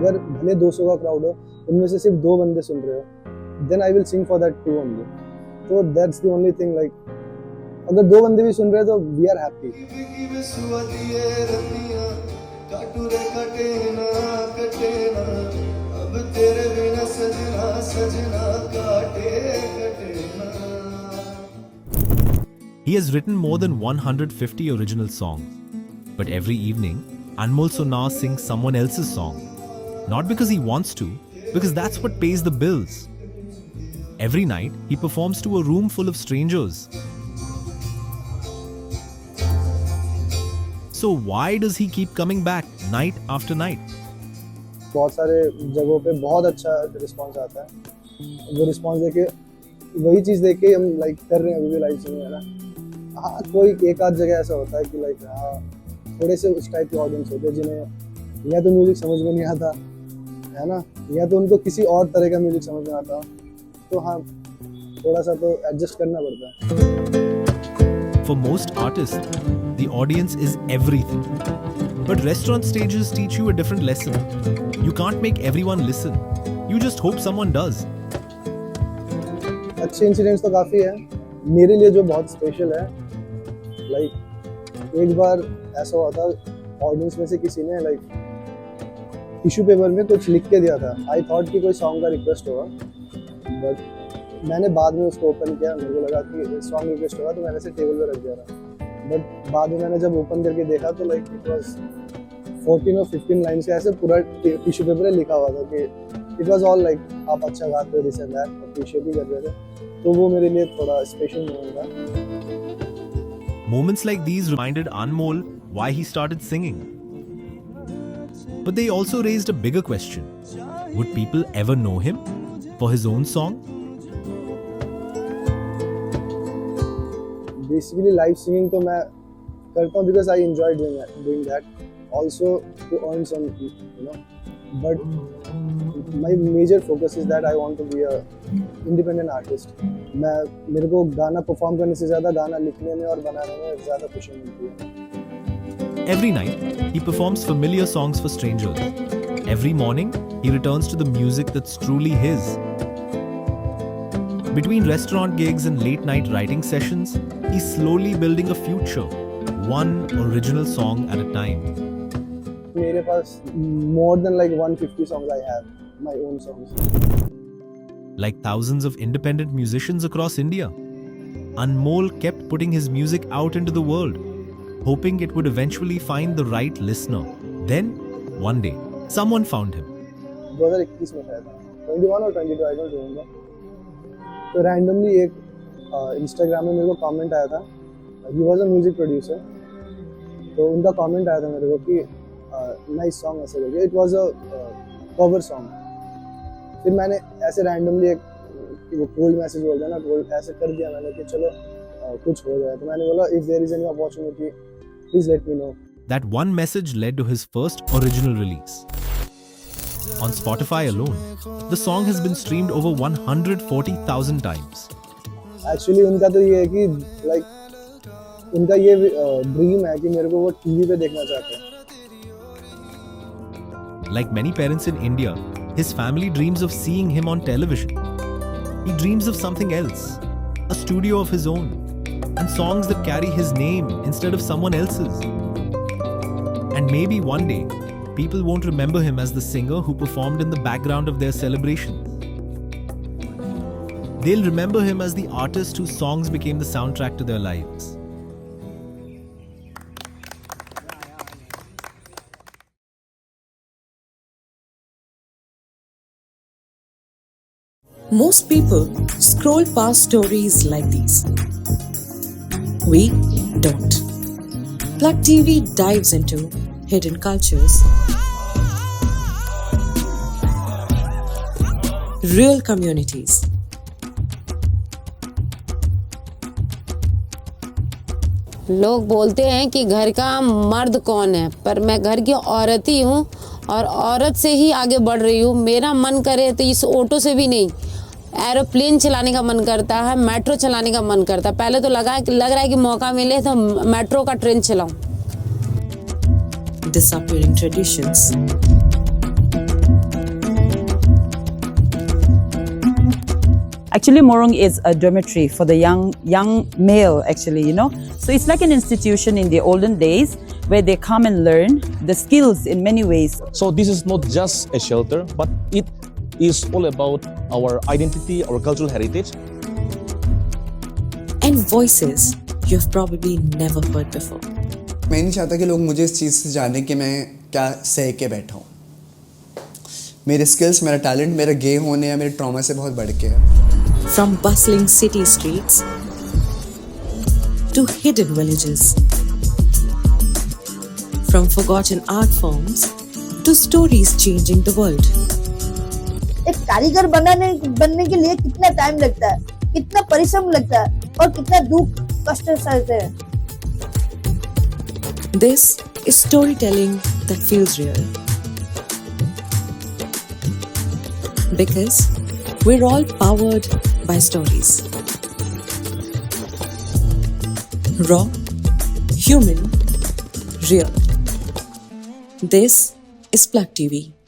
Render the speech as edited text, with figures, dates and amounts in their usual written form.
अगर भले 200 का क्राउड हो, उनमें से सिर्फ 2 बंदे सुन रहे हो, then I will sing for that 2 only. तो that's the only thing, like अगर 2 बंदे भी सुन रहे हैं तो we are happy. He has written more than 150 original songs, but every evening, Anmol Sonar sings someone else's song. Not because he wants to, because that's what pays the bills. Every night, he performs to a room full of strangers. So why does he keep coming back night after night? बहुत सारे जगहों पे बहुत अच्छा response आता है। वो response देके, वही चीज़ देख के हम लाइक कर रहे हैं अभी भी लाइव सिंगिंग, है ना। हाँ, कोई एक आध जगह ऐसा होता है कि लाइक हाँ थोड़े से उस टाइप के ऑडियंस होते हैं जिन्हें या तो म्यूजिक समझ में नहीं आता, है ना, या तो उनको किसी और तरह का म्यूजिक समझ में आता, तो हाँ थोड़ा सा तो एडजस्ट करना पड़ता है। For most artists, the audience is everything. But restaurant stages teach you a different lesson. You can't make everyone listen. You just hope someone does. अच्छे इंसिडेंट्स तो काफ़ी है। मेरे लिए जो बहुत स्पेशल है, लाइक एक बार ऐसा हुआ था, ऑडियंस में से किसी ने लाइक टिश्यू पेपर में कुछ लिख के दिया था। आई थॉट कि कोई सॉन्ग का रिक्वेस्ट होगा, बट मैंने बाद में उसको ओपन किया, मेरे को लगा कि सॉन्ग रिक्वेस्ट होगा, तो मैंने इसे टेबल पे रख दिया था। बट बाद में मैंने जब ओपन करके देखा तो लाइक इट वाज 14 और 15 लाइन्स का ऐसे पूरा टिश्यू पेपर में लिखा हुआ था कि इट वाज ऑल लाइक आप अच्छा गाते हो, दिस एंड दैट, अप्रिशिएट ही कर रहे थे। तो वो मेरे लिए थोड़ा स्पेशल मोमेंट था। Moments like these reminded Anmol why he started singing. But they also raised a bigger question. Would people ever know him for his own song? Basically live singing तो मैं करता हूँ because I enjoy doing that. Also to earn some, you know. But my major focus is that I want to be a independent artist. मेरे को गाना perform करने से ज़्यादा गाना लिखने में और बनाने में ज़्यादा खुशी मिलती है। Every night, he performs familiar songs for strangers. Every morning, he returns to the music that's truly his. Between restaurant gigs and late-night writing sessions, he's slowly building a future, one original song at a time. मेरे पास more than like 150 songs I have, my own songs. Like thousands of independent musicians across India, Anmol kept putting his music out into the world, hoping it would eventually find the right listener. Then, one day, someone found him. 2021 में शायद 21 और 22, I don't remember. तो randomly एक Instagram में मेरे को comment आया था. He was a music producer. तो उनका comment आया था मेरे को कि nice song ऐसे करके. It was a cover song. फिर मैंने ऐसे randomly एक वो cold message बोलते हैं ना, cold ऐसे कर दिया मैंने कि चलो कुछ हो जाए। तो मैंने बोला if there is any opportunity, please let me know. That one message led to his first original release. On Spotify alone, the song has been streamed over 140,000 times. Actually उनका तो ये है कि like उनका ये ड्रीम है कि मेरे को वो टीवी पे देखना चाहते हैं। Like many parents in India, his family dreams of seeing him on television. He dreams of something else, a studio of his own, and songs that carry his name instead of someone else's. And maybe one day, people won't remember him as the singer who performed in the background of their celebrations. They'll remember him as the artist whose songs became the soundtrack to their lives. Most people scroll past stories like these. We don't. Plug TV dives into hidden cultures, real communities, लोग बोलते हैं कि घर का मर्द कौन है, पर मैं घर की औरत ही हूँ और औरत से ही आगे बढ़ रही हूँ। मेरा मन करे तो इस ऑटो से भी नहीं, एरोप्लेन चलाने का मन करता है, मेट्रो चलाने का मन करता है। पहले तो लग रहा है कि मौका मिले तो मेट्रो का train चलाऊं। disappearing traditions, Actually, Morung is a dormitory for the young male, actually, you know. So it's like an institution in the olden days where they come and learn the skills in many ways. So this is not just a shelter, but it is all about our identity, our cultural heritage. And voices you've probably never heard before. मैं नहीं चाहता कि लोग मुझे इस चीज़ से जाने कि मैं क्या सह के बैठा हूँ. मेरे स्किल्स, मेरा टैलेंट, मेरा गे होने या मेरे ट्रॉमा से बहुत बढ़ के है. From bustling city streets to hidden villages, from forgotten art forms to stories changing the world. एक कारीगर बनने के लिए कितना टाइम लगता है, कितना परिश्रम लगता है और कितना दुख कष्ट सहते हैं. This is storytelling that feels real. Because we're all powered by stories. Raw, human, real. This is Plug TV.